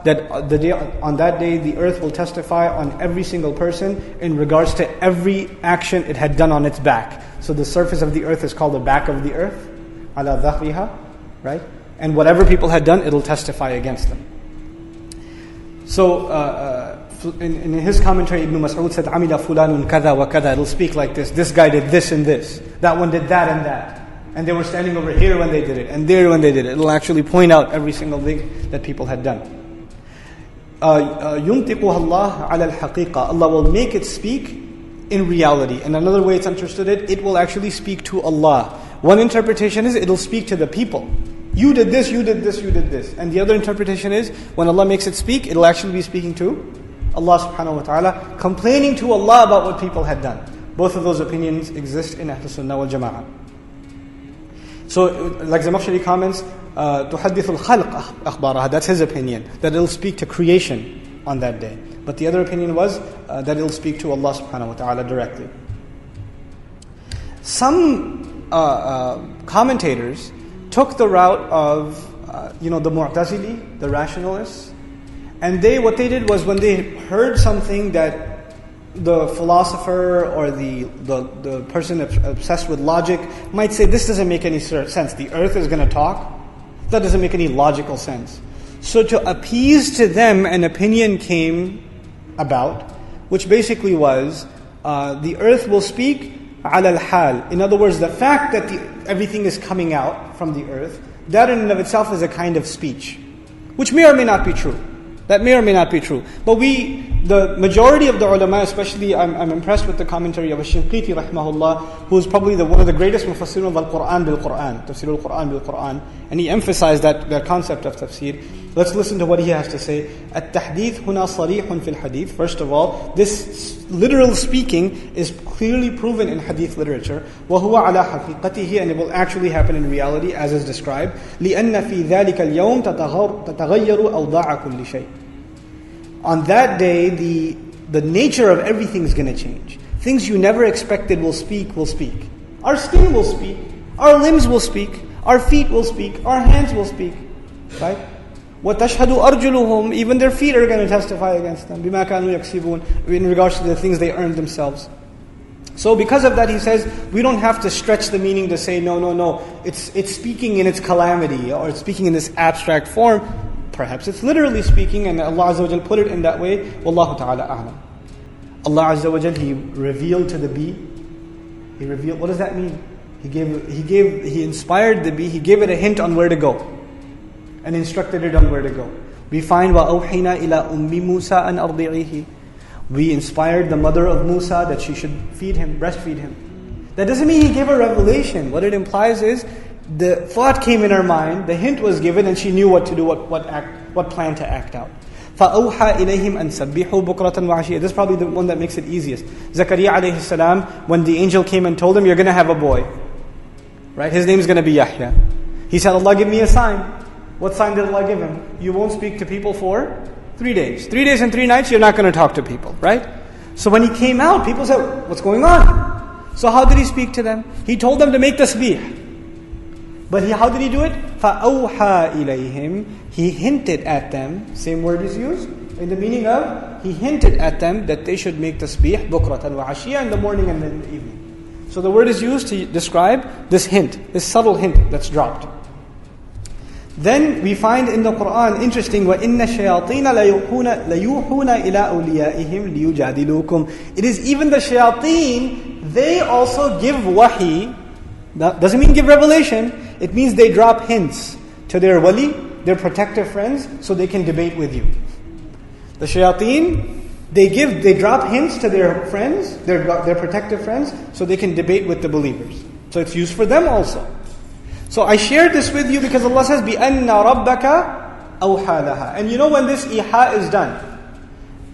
that on that day the earth will testify on every single person in regards to every action it had done on its back. So the surface of the earth is called the back of the earth, ala dhahriha, right? And whatever people had done, it'll testify against them. So in his commentary, Ibn Mas'ud said, "Amila fulanun kada wa kada." It'll speak like this. This guy did this and this. That one did that and that. And they were standing over here when they did it, and there when they did it. It'll actually point out every single thing that people had done. يُنْطِقُهَا اللَّهُ عَلَى الْحَقِيقَةِ. Allah will make it speak in reality. And another way it's understood it will actually speak to Allah. One interpretation is it'll speak to the people. You did this, you did this, you did this. And the other interpretation is when Allah makes it speak, it'll actually be speaking to Allah subhanahu wa ta'ala, complaining to Allah about what people had done. Both of those opinions exist in Ahl Sunnah wal Jama'ah. So, like Zamakhshari comments, تُحَدِّثُ الْخَلْقَ أَخْبَارَهَا. That's his opinion, that it'll speak to creation on that day. But the other opinion was that it'll speak to Allah subhanahu wa ta'ala directly. Some commentators took the route of, the Mu'tazili, the rationalists. And what they did was when they heard something that the philosopher or the person obsessed with logic might say, this doesn't make any sense. The earth is going to talk? That doesn't make any logical sense. So to appease to them, an opinion came about, which basically was, the earth will speak ala al-hal. In other words, the fact that everything is coming out from the earth, that in and of itself is a kind of speech, which may or may not be true. That may or may not be true. But the majority of the ulama, especially I'm impressed with the commentary of Ash-Shinqiti rahimahullah, who is probably one of the greatest mufassirun of al-Qur'an bil-Qur'an, tafsir al-Qur'an bil-Qur'an, and he emphasized that concept of tafsir. Let's listen to what he has to say. At-tahdith huna sarihun fil hadith. First of all, this literal speaking is clearly proven in hadith literature. وَهُوَ عَلَى حَقِيقَتِهِ. And it will actually happen in reality as is described. لِأَنَّ فِي ذَلِكَ الْيَوْمِ تَتَغَيَّرُ أَوْضَاعَ كُلِّ شَيْءٍ. On that day, the nature of everything is going to change. Things you never expected will speak. Our skin will speak. Our limbs will speak. Our feet will speak. Our hands will speak. Right? وَتَشْهَدُ أَرْجُلُهُمْ. Even their feet are going to testify against them. بِمَا كَانُوا يَكْسِبُونَ. In regards to the things they earned themselves. So because of that, he says, we don't have to stretch the meaning to say, no. It's speaking in its calamity, or it's speaking in this abstract form. Perhaps it's literally speaking, and Allah Azza wa Jal put it in that way. Wallahu ta'ala a'lam. Allah Azza wa Jal, He revealed to the bee. He revealed, what does that mean? He inspired the bee, He gave it a hint on where to go. And instructed it on where to go. We find, وَأَوْحِنَا إِلَىٰ أُمِّ مُوسَىٰ أَنْ أَرْضِعِهِ. We inspired the mother of Musa that she should feed him, breastfeed him. That doesn't mean He gave a revelation. What it implies is, the thought came in her mind, the hint was given, and she knew what to do, what plan to act out. فَأَوْحَى إِلَيْهِمْ أَنْ سَبِّحُوا بُكْرَةً وَعَشِيًّا. This is probably the one that makes it easiest. Zakaria alayhi salam, when the angel came and told him, you're going to have a boy. Right? His name is going to be Yahya. He said, Allah, give me a sign. What sign did Allah give him? You won't speak to people for 3 days. 3 days and 3 nights, you're not going to talk to people. Right? So when he came out, people said, what's going on? So how did he speak to them? He told them to make tasbih. But how did he do it? فَأَوْحَى إِلَيْهِمْ. He hinted at them, same word is used, in the meaning of, he hinted at them that they should make tasbih, بُكْرَةً وَعَشِيًّا, in the morning and in the evening. So the word is used to describe this hint, this subtle hint that's dropped. Then we find in the Qur'an, interesting, وَإِنَّ الشَّيَاطِينَ لَيُوحُونَ إِلَىٰ أَوْلِيَائِهِمْ لِيُجَادِلُوكُمْ. It is even the shayateen, they also give wahi. That doesn't mean give revelation. It means they drop hints to their wali, their protective friends, so they can debate with you. The shayateen, they drop hints to their friends, their protective friends, so they can debate with the believers. So it's used for them also. So I shared this with you because Allah says, بِأَنَّ رَبَّكَ أَوْحَى لَهَا. And you know when this iha is done,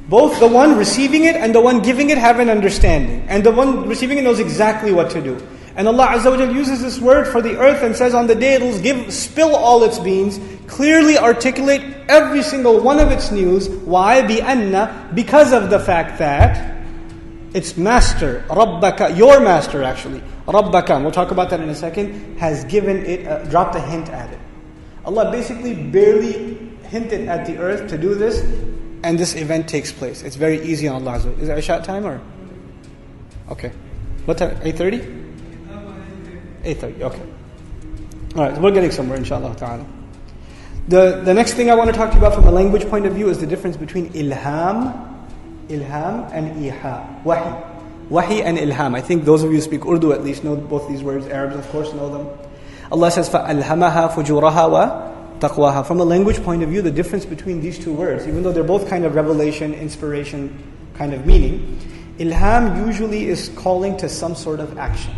both the one receiving it and the one giving it have an understanding. And the one receiving it knows exactly what to do. And Allah Azza wa Jal uses this word for the earth and says on the day it'll spill all its beans, clearly articulate every single one of its news. Why? بِأَنَّ. Because of the fact that its master, Rabbaka, your master actually, Rabbaka, we'll talk about that in a second, has given it, dropped a hint at it. Allah basically barely hinted at the earth to do this, and this event takes place. It's very easy on Allah Azza wa Jalla. Is it Isha time or? Okay. What time? 8:30? 8:30, okay. Alright, so we're getting somewhere, inshallah ta'ala. The next thing I want to talk to you about from a language point of view is the difference between ilham and iha. Wahi and ilham. I think those of you who speak Urdu at least know both these words. Arabs, of course, know them. Allah says, فَأَلْهَمَهَا فُجُورَهَا وَتَقْوَاهَا. From a language point of view, the difference between these two words, even though they're both kind of revelation, inspiration kind of meaning, ilham usually is calling to some sort of action,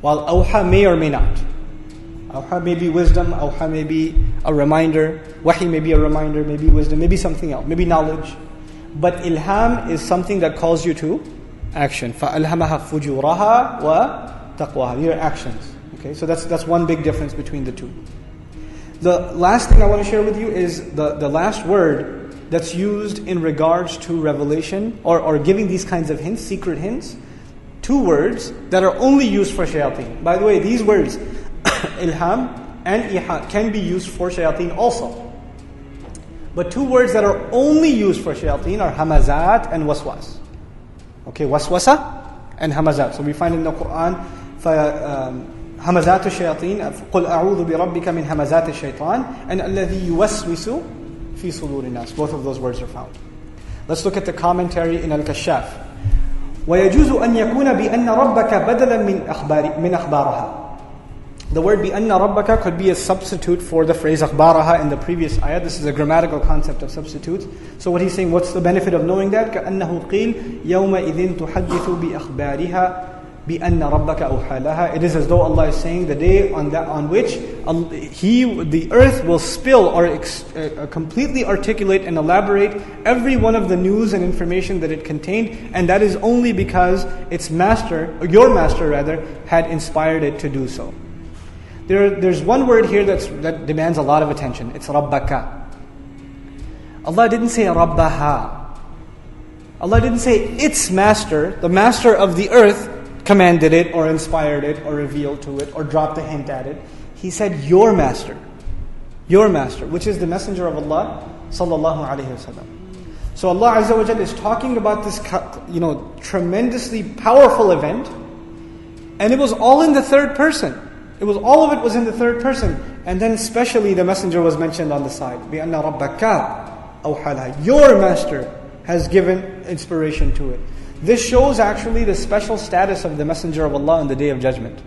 while awha may or may not. Awha may be wisdom, awha may be a reminder, wahi may be a reminder, maybe wisdom, maybe something else, maybe knowledge. But ilham is something that calls you to action. فَأَلْهَمَهَا فُجُورَهَا وَتَقْوَاهَا. These are actions. Okay, so that's one big difference between the two. The last thing I want to share with you is the last word that's used in regards to revelation or giving these kinds of hints, secret hints. Two words that are only used for shayateen. By the way, these words, ilham and iha, can be used for shayateen also. But two words that are only used for shayateen are hamazat and waswas. Okay, waswasa and hamazat. So we find in the Quran, همزات الشياطين قل أعوذ بربك من همزات الشيطان and الذي يوسوس في صدور الناس. Both of those words are found. Let's look at the commentary in Al-Kashaf. ويجوز أن يكون بأن ربك بدلا من أخبارها. The word بأن ربك could be a substitute for the phrase أخبارها in the previous ayah. This is a grammatical concept of substitutes. So what he's saying, what's the benefit of knowing that? كأنه قيل يومئذ تحدث بأخبارها بأن ربك أوحى لها. It is as though Allah is saying the day on which the earth will spill or completely articulate and elaborate every one of the news and information that it contained, and that is only because its master, or your master rather, had inspired it to do so. There's one word here that demands a lot of attention. It's Rabbaka. Allah didn't say Rabbaha. Allah didn't say its master, the master of the earth, commanded it or inspired it or revealed to it or dropped a hint at it. He said your master, which is the messenger of Allah sallallahu alaihi wasallam. So Allah Azza wa Jalla is talking about this tremendously powerful event, and it was all in the third person. All of it was in the third person, and then especially the messenger was mentioned on the side. بِأَنَّ رَبَّكَ أَوْحَى لَهَا. Your master has given inspiration to it. This shows actually the special status of the Messenger of Allah on the Day of Judgment.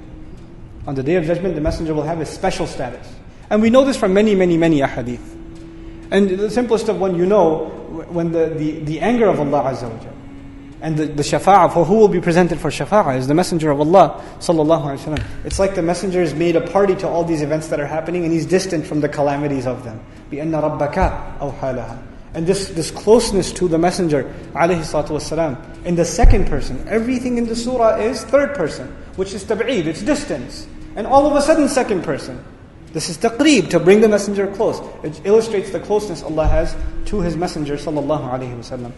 On the Day of Judgment, the Messenger will have a special status. And we know this from many, many, many ahadith. And the simplest of one, when the anger of Allah Azza wa Jalla and the shafa'ah, for who will be presented for shafa'ah, is the Messenger of Allah sallallahu alaihi wasallam. It's like the Messenger has made a party to all these events that are happening, and he's distant from the calamities of them. بِأَنَّ رَبَّكَ أَوْحَى لَهَا. And this closeness to the Messenger alayhi salatu wasalam in the second person. Everything in the surah is third person, which is tab'eed, it's distance. And all of a sudden second person. This is taqreeb, to bring the Messenger close. It illustrates the closeness Allah has to His Messenger sallallahu alayhi wasallam.